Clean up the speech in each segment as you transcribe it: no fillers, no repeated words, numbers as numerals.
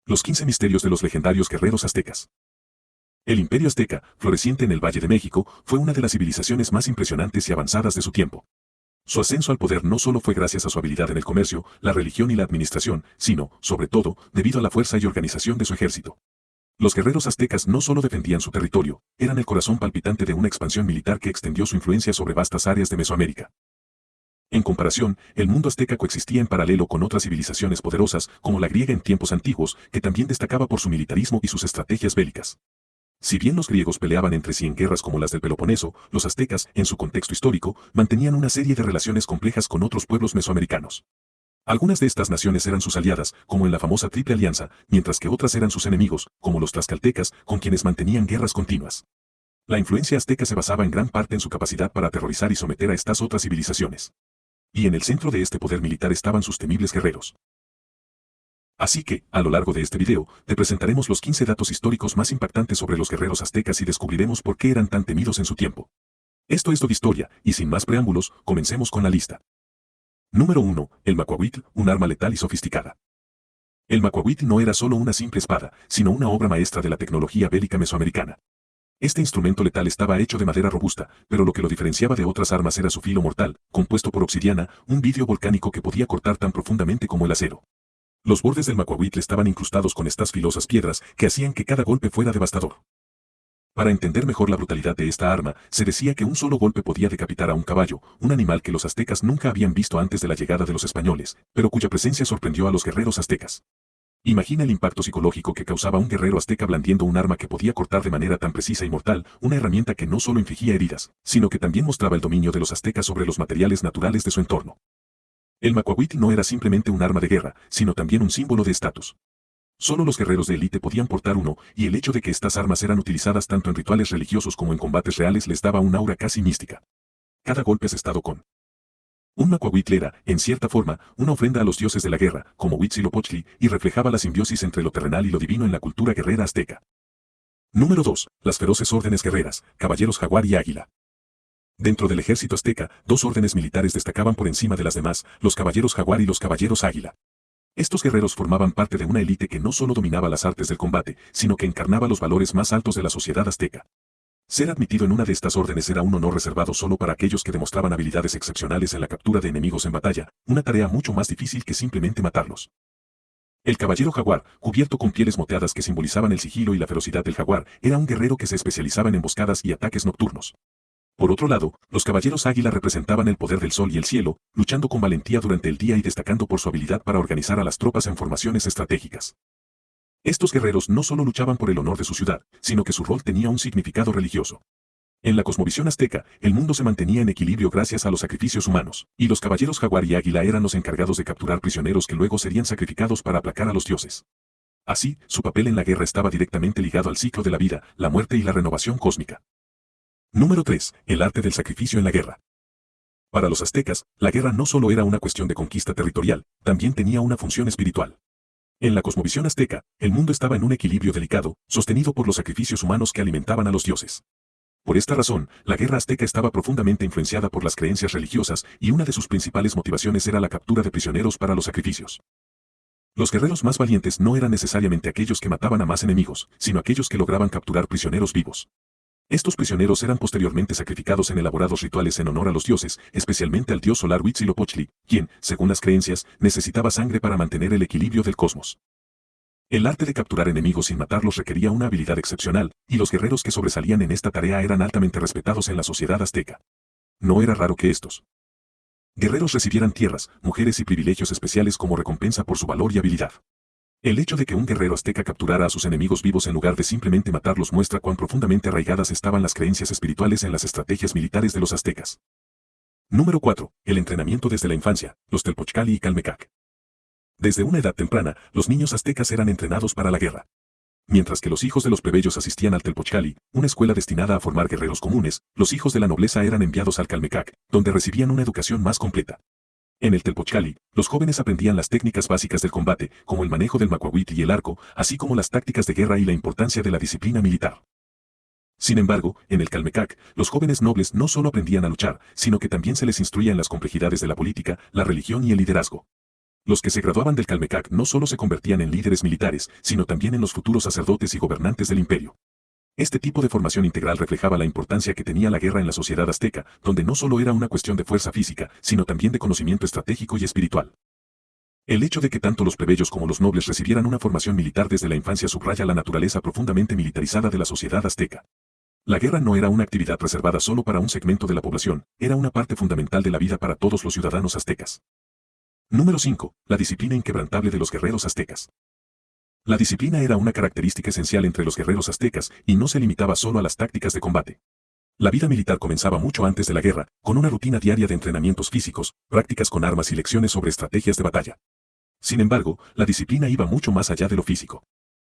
Los 15 misterios de los legendarios guerreros aztecas. El imperio azteca, floreciente en el Valle de México, fue una de las civilizaciones más impresionantes y avanzadas de su tiempo. Su ascenso al poder no solo fue gracias a su habilidad en el comercio, la religión y la administración, sino, sobre todo, debido a la fuerza y organización de su ejército. Los guerreros aztecas no solo defendían su territorio, eran el corazón palpitante de una expansión militar que extendió su influencia sobre vastas áreas de Mesoamérica. En comparación, el mundo azteca coexistía en paralelo con otras civilizaciones poderosas, como la griega en tiempos antiguos, que también destacaba por su militarismo y sus estrategias bélicas. Si bien los griegos peleaban entre sí en guerras como las del Peloponeso, los aztecas, en su contexto histórico, mantenían una serie de relaciones complejas con otros pueblos mesoamericanos. Algunas de estas naciones eran sus aliadas, como en la famosa Triple Alianza, mientras que otras eran sus enemigos, como los tlaxcaltecas, con quienes mantenían guerras continuas. La influencia azteca se basaba en gran parte en su capacidad para aterrorizar y someter a estas otras civilizaciones. Y en el centro de este poder militar estaban sus temibles guerreros. Así que, a lo largo de este video, te presentaremos los 15 datos históricos más impactantes sobre los guerreros aztecas y descubriremos por qué eran tan temidos en su tiempo. Esto es todo historia, y sin más preámbulos, comencemos con la lista. Número 1. El macuahuitl, un arma letal y sofisticada. El macuahuitl no era solo una simple espada, sino una obra maestra de la tecnología bélica mesoamericana. Este instrumento letal estaba hecho de madera robusta, pero lo que lo diferenciaba de otras armas era su filo mortal, compuesto por obsidiana, un vidrio volcánico que podía cortar tan profundamente como el acero. Los bordes del macuahuitl estaban incrustados con estas filosas piedras que hacían que cada golpe fuera devastador. Para entender mejor la brutalidad de esta arma, se decía que un solo golpe podía decapitar a un caballo, un animal que los aztecas nunca habían visto antes de la llegada de los españoles, pero cuya presencia sorprendió a los guerreros aztecas. Imagina el impacto psicológico que causaba un guerrero azteca blandiendo un arma que podía cortar de manera tan precisa y mortal, una herramienta que no solo infligía heridas, sino que también mostraba el dominio de los aztecas sobre los materiales naturales de su entorno. El macuahuitl no era simplemente un arma de guerra, sino también un símbolo de estatus. Solo los guerreros de élite podían portar uno, y el hecho de que estas armas eran utilizadas tanto en rituales religiosos como en combates reales les daba un aura casi mística. Cada golpe asestado con un macuahuitl era, en cierta forma, una ofrenda a los dioses de la guerra, como Huitzilopochtli, y reflejaba la simbiosis entre lo terrenal y lo divino en la cultura guerrera azteca. Número 2. Las feroces órdenes guerreras, caballeros jaguar y águila. Dentro del ejército azteca, dos órdenes militares destacaban por encima de las demás, los caballeros jaguar y los caballeros águila. Estos guerreros formaban parte de una élite que no solo dominaba las artes del combate, sino que encarnaba los valores más altos de la sociedad azteca. Ser admitido en una de estas órdenes era un honor reservado solo para aquellos que demostraban habilidades excepcionales en la captura de enemigos en batalla, una tarea mucho más difícil que simplemente matarlos. El caballero jaguar, cubierto con pieles moteadas que simbolizaban el sigilo y la ferocidad del jaguar, era un guerrero que se especializaba en emboscadas y ataques nocturnos. Por otro lado, los caballeros águila representaban el poder del sol y el cielo, luchando con valentía durante el día y destacando por su habilidad para organizar a las tropas en formaciones estratégicas. Estos guerreros no solo luchaban por el honor de su ciudad, sino que su rol tenía un significado religioso. En la cosmovisión azteca, el mundo se mantenía en equilibrio gracias a los sacrificios humanos, y los caballeros jaguar y águila eran los encargados de capturar prisioneros que luego serían sacrificados para aplacar a los dioses. Así, su papel en la guerra estaba directamente ligado al ciclo de la vida, la muerte y la renovación cósmica. Número 3. El arte del sacrificio en la guerra. Para los aztecas, la guerra no solo era una cuestión de conquista territorial, también tenía una función espiritual. En la cosmovisión azteca, el mundo estaba en un equilibrio delicado, sostenido por los sacrificios humanos que alimentaban a los dioses. Por esta razón, la guerra azteca estaba profundamente influenciada por las creencias religiosas, y una de sus principales motivaciones era la captura de prisioneros para los sacrificios. Los guerreros más valientes no eran necesariamente aquellos que mataban a más enemigos, sino aquellos que lograban capturar prisioneros vivos. Estos prisioneros eran posteriormente sacrificados en elaborados rituales en honor a los dioses, especialmente al dios solar Huitzilopochtli, quien, según las creencias, necesitaba sangre para mantener el equilibrio del cosmos. El arte de capturar enemigos sin matarlos requería una habilidad excepcional, y los guerreros que sobresalían en esta tarea eran altamente respetados en la sociedad azteca. No era raro que estos guerreros recibieran tierras, mujeres y privilegios especiales como recompensa por su valor y habilidad. El hecho de que un guerrero azteca capturara a sus enemigos vivos en lugar de simplemente matarlos muestra cuán profundamente arraigadas estaban las creencias espirituales en las estrategias militares de los aztecas. Número 4. El entrenamiento desde la infancia, los Telpochcali y Calmecac. Desde una edad temprana, los niños aztecas eran entrenados para la guerra. Mientras que los hijos de los plebeyos asistían al Telpochcali, una escuela destinada a formar guerreros comunes, los hijos de la nobleza eran enviados al Calmecac, donde recibían una educación más completa. En el Telpochcali, los jóvenes aprendían las técnicas básicas del combate, como el manejo del macuahuitl y el arco, así como las tácticas de guerra y la importancia de la disciplina militar. Sin embargo, en el Calmecac, los jóvenes nobles no solo aprendían a luchar, sino que también se les instruía en las complejidades de la política, la religión y el liderazgo. Los que se graduaban del Calmecac no solo se convertían en líderes militares, sino también en los futuros sacerdotes y gobernantes del imperio. Este tipo de formación integral reflejaba la importancia que tenía la guerra en la sociedad azteca, donde no solo era una cuestión de fuerza física, sino también de conocimiento estratégico y espiritual. El hecho de que tanto los plebeyos como los nobles recibieran una formación militar desde la infancia subraya la naturaleza profundamente militarizada de la sociedad azteca. La guerra no era una actividad reservada solo para un segmento de la población, era una parte fundamental de la vida para todos los ciudadanos aztecas. Número 5. La disciplina inquebrantable de los guerreros aztecas. La disciplina era una característica esencial entre los guerreros aztecas y no se limitaba solo a las tácticas de combate. La vida militar comenzaba mucho antes de la guerra, con una rutina diaria de entrenamientos físicos, prácticas con armas y lecciones sobre estrategias de batalla. Sin embargo, la disciplina iba mucho más allá de lo físico.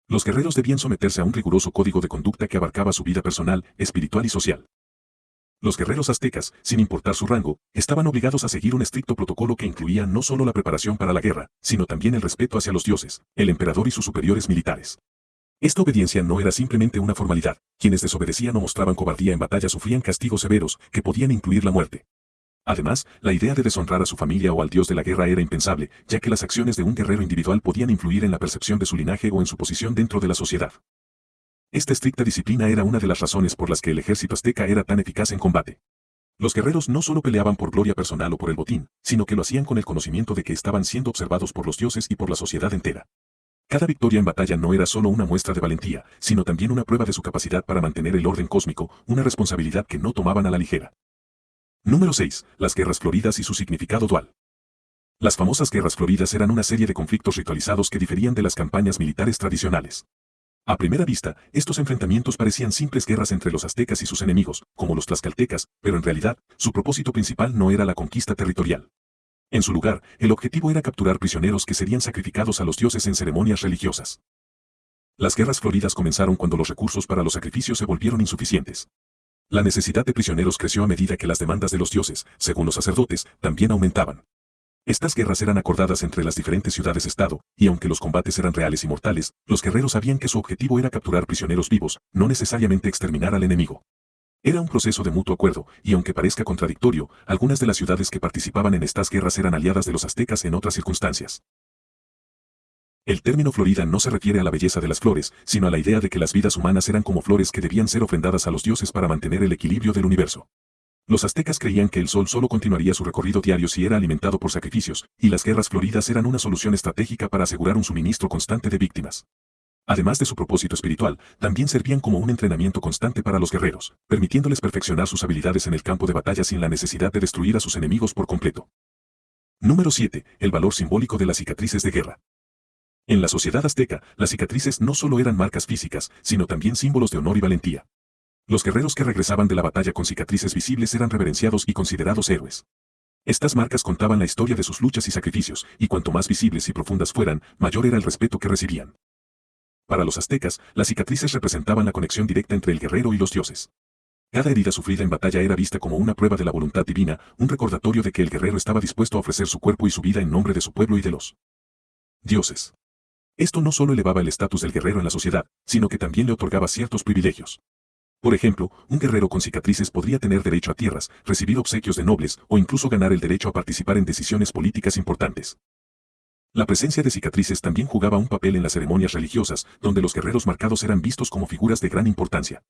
Los guerreros debían someterse a un riguroso código de conducta que abarcaba su vida personal, espiritual y social. Los guerreros aztecas, sin importar su rango, estaban obligados a seguir un estricto protocolo que incluía no solo la preparación para la guerra, sino también el respeto hacia los dioses, el emperador y sus superiores militares. Esta obediencia no era simplemente una formalidad, quienes desobedecían o mostraban cobardía en batalla sufrían castigos severos, que podían incluir la muerte. Además, la idea de deshonrar a su familia o al dios de la guerra era impensable, ya que las acciones de un guerrero individual podían influir en la percepción de su linaje o en su posición dentro de la sociedad. Esta estricta disciplina era una de las razones por las que el ejército azteca era tan eficaz en combate. Los guerreros no solo peleaban por gloria personal o por el botín, sino que lo hacían con el conocimiento de que estaban siendo observados por los dioses y por la sociedad entera. Cada victoria en batalla no era solo una muestra de valentía, sino también una prueba de su capacidad para mantener el orden cósmico, una responsabilidad que no tomaban a la ligera. Número 6. Las guerras floridas y su significado dual. Las famosas guerras floridas eran una serie de conflictos ritualizados que diferían de las campañas militares tradicionales. A primera vista, estos enfrentamientos parecían simples guerras entre los aztecas y sus enemigos, como los tlaxcaltecas, pero en realidad, su propósito principal no era la conquista territorial. En su lugar, el objetivo era capturar prisioneros que serían sacrificados a los dioses en ceremonias religiosas. Las guerras floridas comenzaron cuando los recursos para los sacrificios se volvieron insuficientes. La necesidad de prisioneros creció a medida que las demandas de los dioses, según los sacerdotes, también aumentaban. Estas guerras eran acordadas entre las diferentes ciudades-estado, y aunque los combates eran reales y mortales, los guerreros sabían que su objetivo era capturar prisioneros vivos, no necesariamente exterminar al enemigo. Era un proceso de mutuo acuerdo, y aunque parezca contradictorio, algunas de las ciudades que participaban en estas guerras eran aliadas de los aztecas en otras circunstancias. El término florida no se refiere a la belleza de las flores, sino a la idea de que las vidas humanas eran como flores que debían ser ofrendadas a los dioses para mantener el equilibrio del universo. Los aztecas creían que el sol solo continuaría su recorrido diario si era alimentado por sacrificios, y las guerras floridas eran una solución estratégica para asegurar un suministro constante de víctimas. Además de su propósito espiritual, también servían como un entrenamiento constante para los guerreros, permitiéndoles perfeccionar sus habilidades en el campo de batalla sin la necesidad de destruir a sus enemigos por completo. Número 7. El valor simbólico de las cicatrices de guerra. En la sociedad azteca, las cicatrices no solo eran marcas físicas, sino también símbolos de honor y valentía. Los guerreros que regresaban de la batalla con cicatrices visibles eran reverenciados y considerados héroes. Estas marcas contaban la historia de sus luchas y sacrificios, y cuanto más visibles y profundas fueran, mayor era el respeto que recibían. Para los aztecas, las cicatrices representaban la conexión directa entre el guerrero y los dioses. Cada herida sufrida en batalla era vista como una prueba de la voluntad divina, un recordatorio de que el guerrero estaba dispuesto a ofrecer su cuerpo y su vida en nombre de su pueblo y de los dioses. Esto no solo elevaba el estatus del guerrero en la sociedad, sino que también le otorgaba ciertos privilegios. Por ejemplo, un guerrero con cicatrices podría tener derecho a tierras, recibir obsequios de nobles o incluso ganar el derecho a participar en decisiones políticas importantes. La presencia de cicatrices también jugaba un papel en las ceremonias religiosas, donde los guerreros marcados eran vistos como figuras de gran importancia.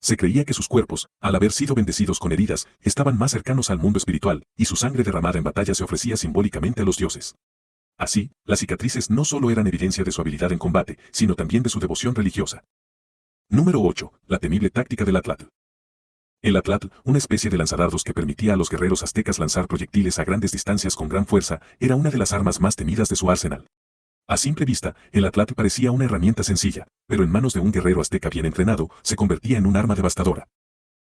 Se creía que sus cuerpos, al haber sido bendecidos con heridas, estaban más cercanos al mundo espiritual, y su sangre derramada en batalla se ofrecía simbólicamente a los dioses. Así, las cicatrices no solo eran evidencia de su habilidad en combate, sino también de su devoción religiosa. Número 8. La temible táctica del atlatl. El atlatl, una especie de lanzadardos que permitía a los guerreros aztecas lanzar proyectiles a grandes distancias con gran fuerza, era una de las armas más temidas de su arsenal. A simple vista, el atlatl parecía una herramienta sencilla, pero en manos de un guerrero azteca bien entrenado, se convertía en un arma devastadora.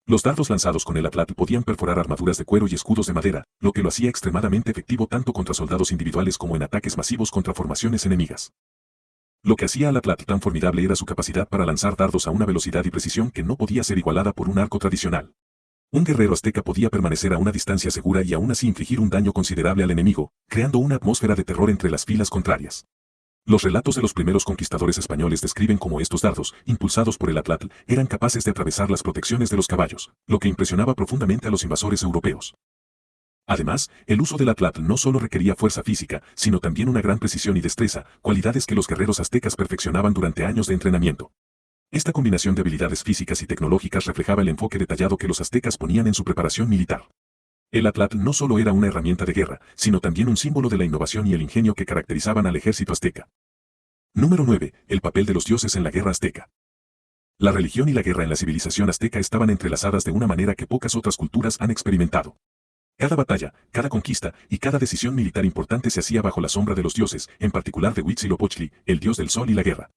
Los dardos lanzados con el atlatl podían perforar armaduras de cuero y escudos de madera, lo que lo hacía extremadamente efectivo tanto contra soldados individuales como en ataques masivos contra formaciones enemigas. Lo que hacía al atlatl tan formidable era su capacidad para lanzar dardos a una velocidad y precisión que no podía ser igualada por un arco tradicional. Un guerrero azteca podía permanecer a una distancia segura y aún así infligir un daño considerable al enemigo, creando una atmósfera de terror entre las filas contrarias. Los relatos de los primeros conquistadores españoles describen cómo estos dardos, impulsados por el atlatl, eran capaces de atravesar las protecciones de los caballos, lo que impresionaba profundamente a los invasores europeos. Además, el uso del atlante no solo requería fuerza física, sino también una gran precisión y destreza, cualidades que los guerreros aztecas perfeccionaban durante años de entrenamiento. Esta combinación de habilidades físicas y tecnológicas reflejaba el enfoque detallado que los aztecas ponían en su preparación militar. El atlante no solo era una herramienta de guerra, sino también un símbolo de la innovación y el ingenio que caracterizaban al ejército azteca. Número 9. El papel de los dioses en la guerra azteca. La religión y la guerra en la civilización azteca estaban entrelazadas de una manera que pocas otras culturas han experimentado. Cada batalla, cada conquista y cada decisión militar importante se hacía bajo la sombra de los dioses, en particular de Huitzilopochtli, el dios del sol y la guerra.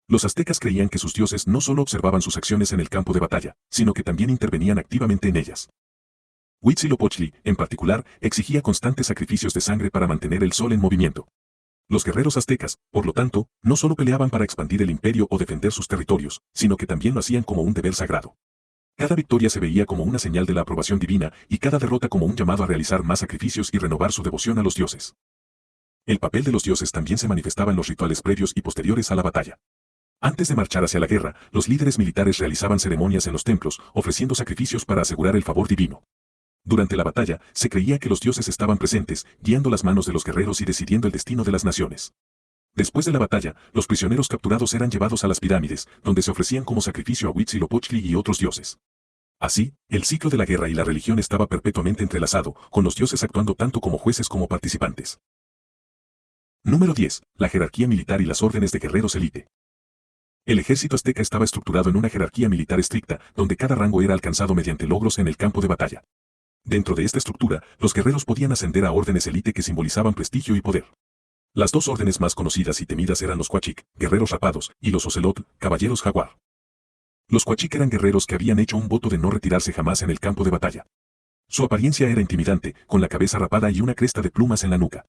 Los aztecas creían que sus dioses no solo observaban sus acciones en el campo de batalla, sino que también intervenían activamente en ellas. Huitzilopochtli, en particular, exigía constantes sacrificios de sangre para mantener el sol en movimiento. Los guerreros aztecas, por lo tanto, no solo peleaban para expandir el imperio o defender sus territorios, sino que también lo hacían como un deber sagrado. Cada victoria se veía como una señal de la aprobación divina y cada derrota como un llamado a realizar más sacrificios y renovar su devoción a los dioses. El papel de los dioses también se manifestaba en los rituales previos y posteriores a la batalla. Antes de marchar hacia la guerra, los líderes militares realizaban ceremonias en los templos, ofreciendo sacrificios para asegurar el favor divino. Durante la batalla, se creía que los dioses estaban presentes, guiando las manos de los guerreros y decidiendo el destino de las naciones. Después de la batalla, los prisioneros capturados eran llevados a las pirámides, donde se ofrecían como sacrificio a Huitzilopochtli y otros dioses. Así, el ciclo de la guerra y la religión estaba perpetuamente entrelazado, con los dioses actuando tanto como jueces como participantes. Número 10. La jerarquía militar y las órdenes de guerreros élite. El ejército azteca estaba estructurado en una jerarquía militar estricta, donde cada rango era alcanzado mediante logros en el campo de batalla. Dentro de esta estructura, los guerreros podían ascender a órdenes élite que simbolizaban prestigio y poder. Las dos órdenes más conocidas y temidas eran los Huachik, guerreros rapados, y los Ocelot, caballeros jaguar. Los Huachik eran guerreros que habían hecho un voto de no retirarse jamás en el campo de batalla. Su apariencia era intimidante, con la cabeza rapada y una cresta de plumas en la nuca.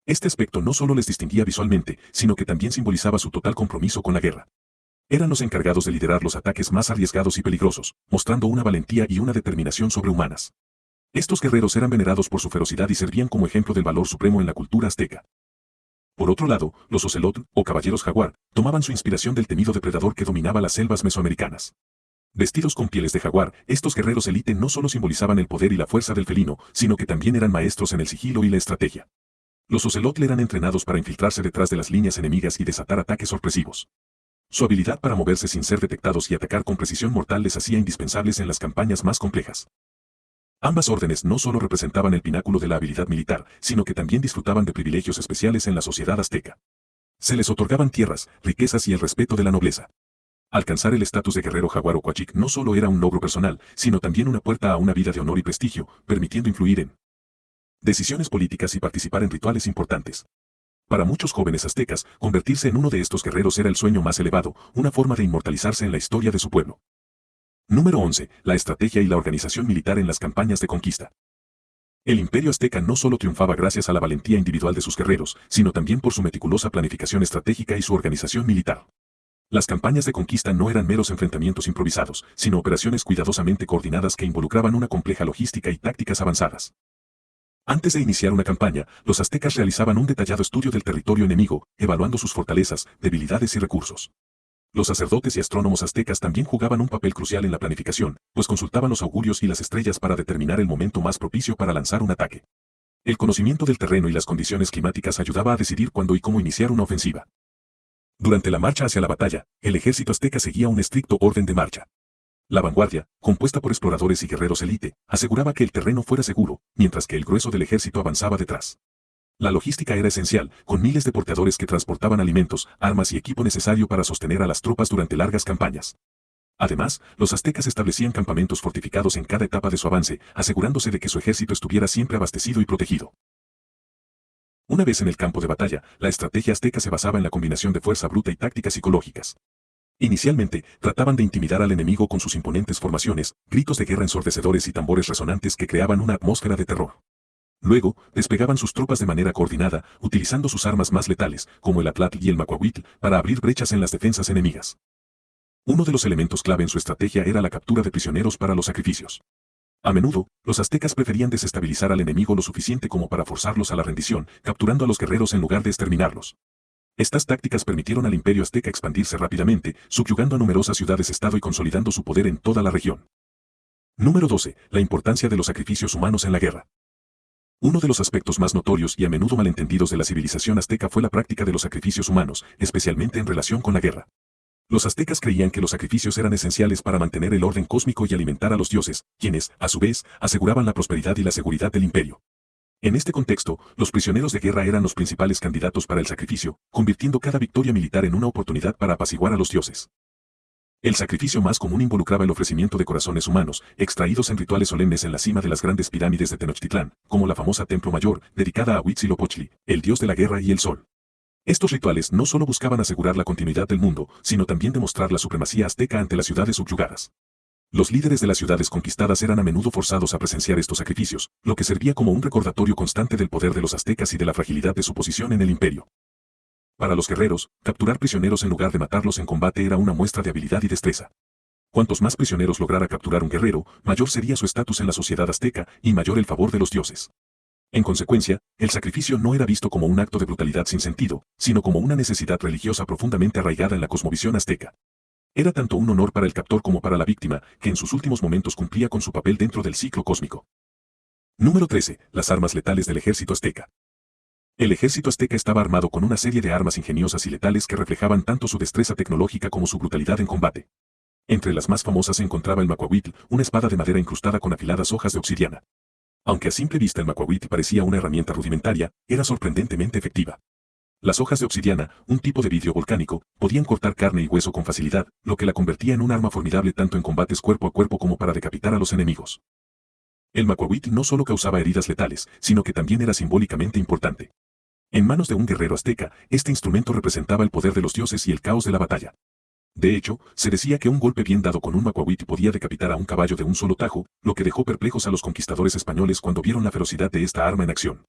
Este aspecto no solo les distinguía visualmente, sino que también simbolizaba su total compromiso con la guerra. Eran los encargados de liderar los ataques más arriesgados y peligrosos, mostrando una valentía y una determinación sobrehumanas. Estos guerreros eran venerados por su ferocidad y servían como ejemplo del valor supremo en la cultura azteca. Por otro lado, los Ocelot, o caballeros jaguar, tomaban su inspiración del temido depredador que dominaba las selvas mesoamericanas. Vestidos con pieles de jaguar, estos guerreros élite no solo simbolizaban el poder y la fuerza del felino, sino que también eran maestros en el sigilo y la estrategia. Los Ocelot eran entrenados para infiltrarse detrás de las líneas enemigas y desatar ataques sorpresivos. Su habilidad para moverse sin ser detectados y atacar con precisión mortal les hacía indispensables en las campañas más complejas. Ambas órdenes no solo representaban el pináculo de la habilidad militar, sino que también disfrutaban de privilegios especiales en la sociedad azteca. Se les otorgaban tierras, riquezas y el respeto de la nobleza. Alcanzar el estatus de guerrero jaguar o huachik no solo era un logro personal, sino también una puerta a una vida de honor y prestigio, permitiendo influir en decisiones políticas y participar en rituales importantes. Para muchos jóvenes aztecas, convertirse en uno de estos guerreros era el sueño más elevado, una forma de inmortalizarse en la historia de su pueblo. Número 11. La estrategia y la organización militar en las campañas de conquista. El imperio azteca no solo triunfaba gracias a la valentía individual de sus guerreros, sino también por su meticulosa planificación estratégica y su organización militar. Las campañas de conquista no eran meros enfrentamientos improvisados, sino operaciones cuidadosamente coordinadas que involucraban una compleja logística y tácticas avanzadas. Antes de iniciar una campaña, los aztecas realizaban un detallado estudio del territorio enemigo, evaluando sus fortalezas, debilidades y recursos. Los sacerdotes y astrónomos aztecas también jugaban un papel crucial en la planificación, pues consultaban los augurios y las estrellas para determinar el momento más propicio para lanzar un ataque. El conocimiento del terreno y las condiciones climáticas ayudaba a decidir cuándo y cómo iniciar una ofensiva. Durante la marcha hacia la batalla, el ejército azteca seguía un estricto orden de marcha. La vanguardia, compuesta por exploradores y guerreros élite, aseguraba que el terreno fuera seguro, mientras que el grueso del ejército avanzaba detrás. La logística era esencial, con miles de porteadores que transportaban alimentos, armas y equipo necesario para sostener a las tropas durante largas campañas. Además, los aztecas establecían campamentos fortificados en cada etapa de su avance, asegurándose de que su ejército estuviera siempre abastecido y protegido. Una vez en el campo de batalla, la estrategia azteca se basaba en la combinación de fuerza bruta y tácticas psicológicas. Inicialmente, trataban de intimidar al enemigo con sus imponentes formaciones, gritos de guerra ensordecedores y tambores resonantes que creaban una atmósfera de terror. Luego, desplegaban sus tropas de manera coordinada, utilizando sus armas más letales, como el atlatl y el macuahuitl, para abrir brechas en las defensas enemigas. Uno de los elementos clave en su estrategia era la captura de prisioneros para los sacrificios. A menudo, los aztecas preferían desestabilizar al enemigo lo suficiente como para forzarlos a la rendición, capturando a los guerreros en lugar de exterminarlos. Estas tácticas permitieron al imperio azteca expandirse rápidamente, subyugando a numerosas ciudades-estado y consolidando su poder en toda la región. Número 12. La importancia de los sacrificios humanos en la guerra. Uno de los aspectos más notorios y a menudo malentendidos de la civilización azteca fue la práctica de los sacrificios humanos, especialmente en relación con la guerra. Los aztecas creían que los sacrificios eran esenciales para mantener el orden cósmico y alimentar a los dioses, quienes, a su vez, aseguraban la prosperidad y la seguridad del imperio. En este contexto, los prisioneros de guerra eran los principales candidatos para el sacrificio, convirtiendo cada victoria militar en una oportunidad para apaciguar a los dioses. El sacrificio más común involucraba el ofrecimiento de corazones humanos, extraídos en rituales solemnes en la cima de las grandes pirámides de Tenochtitlán, como la famosa Templo Mayor, dedicada a Huitzilopochtli, el dios de la guerra y el sol. Estos rituales no solo buscaban asegurar la continuidad del mundo, sino también demostrar la supremacía azteca ante las ciudades subyugadas. Los líderes de las ciudades conquistadas eran a menudo forzados a presenciar estos sacrificios, lo que servía como un recordatorio constante del poder de los aztecas y de la fragilidad de su posición en el imperio. Para los guerreros, capturar prisioneros en lugar de matarlos en combate era una muestra de habilidad y destreza. Cuantos más prisioneros lograra capturar un guerrero, mayor sería su estatus en la sociedad azteca y mayor el favor de los dioses. En consecuencia, el sacrificio no era visto como un acto de brutalidad sin sentido, sino como una necesidad religiosa profundamente arraigada en la cosmovisión azteca. Era tanto un honor para el captor como para la víctima, que en sus últimos momentos cumplía con su papel dentro del ciclo cósmico. Número 13. Las armas letales del ejército azteca. El ejército azteca estaba armado con una serie de armas ingeniosas y letales que reflejaban tanto su destreza tecnológica como su brutalidad en combate. Entre las más famosas se encontraba el macuahuitl, una espada de madera incrustada con afiladas hojas de obsidiana. Aunque a simple vista el macuahuitl parecía una herramienta rudimentaria, era sorprendentemente efectiva. Las hojas de obsidiana, un tipo de vidrio volcánico, podían cortar carne y hueso con facilidad, lo que la convertía en un arma formidable tanto en combates cuerpo a cuerpo como para decapitar a los enemigos. El macuahuitl no solo causaba heridas letales, sino que también era simbólicamente importante. En manos de un guerrero azteca, este instrumento representaba el poder de los dioses y el caos de la batalla. De hecho, se decía que un golpe bien dado con un macuahuitl podía decapitar a un caballo de un solo tajo, lo que dejó perplejos a los conquistadores españoles cuando vieron la ferocidad de esta arma en acción.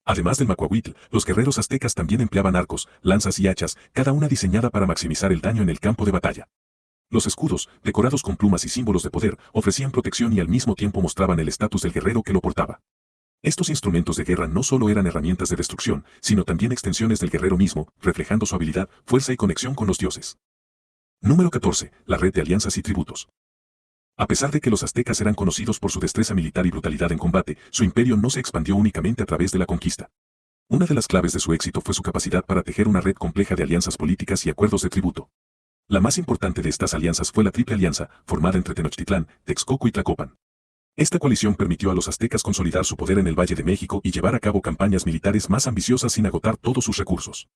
Además del macuahuitl, los guerreros aztecas también empleaban arcos, lanzas y hachas, cada una diseñada para maximizar el daño en el campo de batalla. Los escudos, decorados con plumas y símbolos de poder, ofrecían protección y al mismo tiempo mostraban el estatus del guerrero que lo portaba. Estos instrumentos de guerra no solo eran herramientas de destrucción, sino también extensiones del guerrero mismo, reflejando su habilidad, fuerza y conexión con los dioses. Número 14. La red de alianzas y tributos. A pesar de que los aztecas eran conocidos por su destreza militar y brutalidad en combate, su imperio no se expandió únicamente a través de la conquista. Una de las claves de su éxito fue su capacidad para tejer una red compleja de alianzas políticas y acuerdos de tributo. La más importante de estas alianzas fue la Triple Alianza, formada entre Tenochtitlán, Texcoco y Tlacopan. Esta coalición permitió a los aztecas consolidar su poder en el Valle de México y llevar a cabo campañas militares más ambiciosas sin agotar todos sus recursos.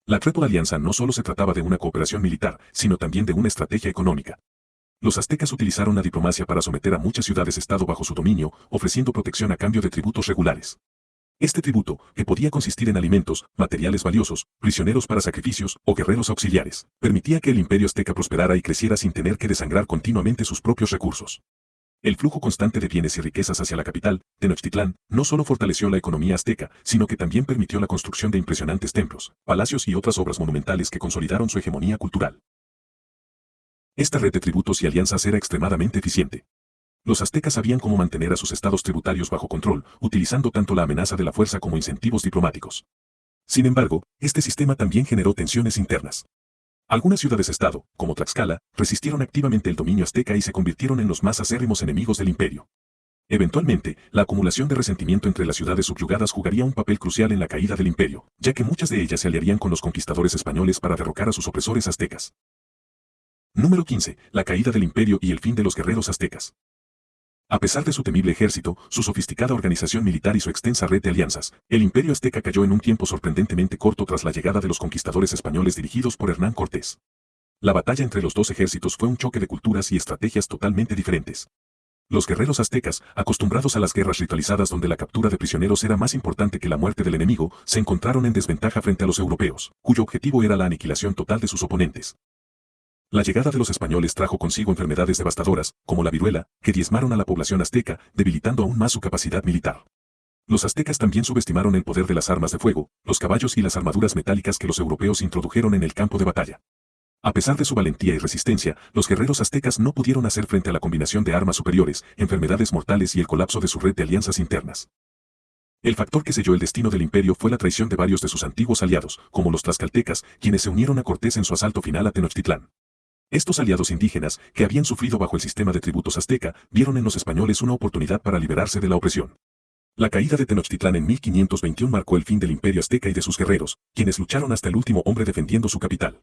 La Triple Alianza no solo se trataba de una cooperación militar, sino también de una estrategia económica. Los aztecas utilizaron la diplomacia para someter a muchas ciudades-estado bajo su dominio, ofreciendo protección a cambio de tributos regulares. Este tributo, que podía consistir en alimentos, materiales valiosos, prisioneros para sacrificios o guerreros auxiliares, permitía que el imperio azteca prosperara y creciera sin tener que desangrar continuamente sus propios recursos. El flujo constante de bienes y riquezas hacia la capital, Tenochtitlán, no solo fortaleció la economía azteca, sino que también permitió la construcción de impresionantes templos, palacios y otras obras monumentales que consolidaron su hegemonía cultural. Esta red de tributos y alianzas era extremadamente eficiente. Los aztecas sabían cómo mantener a sus estados tributarios bajo control, utilizando tanto la amenaza de la fuerza como incentivos diplomáticos. Sin embargo, este sistema también generó tensiones internas. Algunas ciudades-estado, como Tlaxcala, resistieron activamente el dominio azteca y se convirtieron en los más acérrimos enemigos del imperio. Eventualmente, la acumulación de resentimiento entre las ciudades subyugadas jugaría un papel crucial en la caída del imperio, ya que muchas de ellas se aliarían con los conquistadores españoles para derrocar a sus opresores aztecas. Número 15. La caída del imperio y el fin de los guerreros aztecas. A pesar de su temible ejército, su sofisticada organización militar y su extensa red de alianzas, el imperio azteca cayó en un tiempo sorprendentemente corto tras la llegada de los conquistadores españoles dirigidos por Hernán Cortés. La batalla entre los dos ejércitos fue un choque de culturas y estrategias totalmente diferentes. Los guerreros aztecas, acostumbrados a las guerras ritualizadas donde la captura de prisioneros era más importante que la muerte del enemigo, se encontraron en desventaja frente a los europeos, cuyo objetivo era la aniquilación total de sus oponentes. La llegada de los españoles trajo consigo enfermedades devastadoras, como la viruela, que diezmaron a la población azteca, debilitando aún más su capacidad militar. Los aztecas también subestimaron el poder de las armas de fuego, los caballos y las armaduras metálicas que los europeos introdujeron en el campo de batalla. A pesar de su valentía y resistencia, los guerreros aztecas no pudieron hacer frente a la combinación de armas superiores, enfermedades mortales y el colapso de su red de alianzas internas. El factor que selló el destino del imperio fue la traición de varios de sus antiguos aliados, como los tlaxcaltecas, quienes se unieron a Cortés en su asalto final a Tenochtitlán. Estos aliados indígenas, que habían sufrido bajo el sistema de tributos azteca, vieron en los españoles una oportunidad para liberarse de la opresión. La caída de Tenochtitlán en 1521 marcó el fin del imperio azteca y de sus guerreros, quienes lucharon hasta el último hombre defendiendo su capital.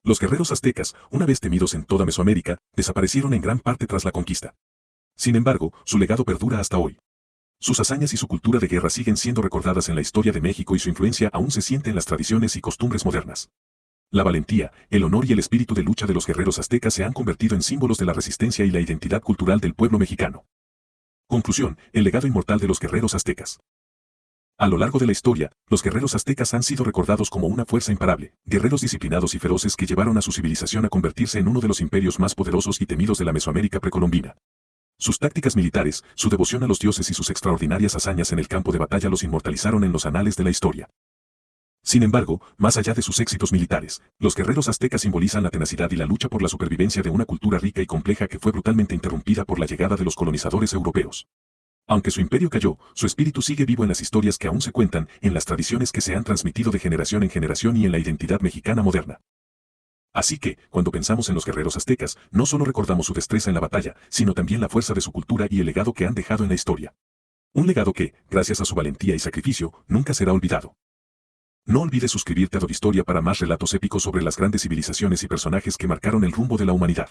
Los guerreros aztecas, una vez temidos en toda Mesoamérica, desaparecieron en gran parte tras la conquista. Sin embargo, su legado perdura hasta hoy. Sus hazañas y su cultura de guerra siguen siendo recordadas en la historia de México y su influencia aún se siente en las tradiciones y costumbres modernas. La valentía, el honor y el espíritu de lucha de los guerreros aztecas se han convertido en símbolos de la resistencia y la identidad cultural del pueblo mexicano. Conclusión, el legado inmortal de los guerreros aztecas. A lo largo de la historia, los guerreros aztecas han sido recordados como una fuerza imparable, guerreros disciplinados y feroces que llevaron a su civilización a convertirse en uno de los imperios más poderosos y temidos de la Mesoamérica precolombina. Sus tácticas militares, su devoción a los dioses y sus extraordinarias hazañas en el campo de batalla los inmortalizaron en los anales de la historia. Sin embargo, más allá de sus éxitos militares, los guerreros aztecas simbolizan la tenacidad y la lucha por la supervivencia de una cultura rica y compleja que fue brutalmente interrumpida por la llegada de los colonizadores europeos. Aunque su imperio cayó, su espíritu sigue vivo en las historias que aún se cuentan, en las tradiciones que se han transmitido de generación en generación y en la identidad mexicana moderna. Así que, cuando pensamos en los guerreros aztecas, no solo recordamos su destreza en la batalla, sino también la fuerza de su cultura y el legado que han dejado en la historia. Un legado que, gracias a su valentía y sacrificio, nunca será olvidado. No olvides suscribirte a Historia para más relatos épicos sobre las grandes civilizaciones y personajes que marcaron el rumbo de la humanidad.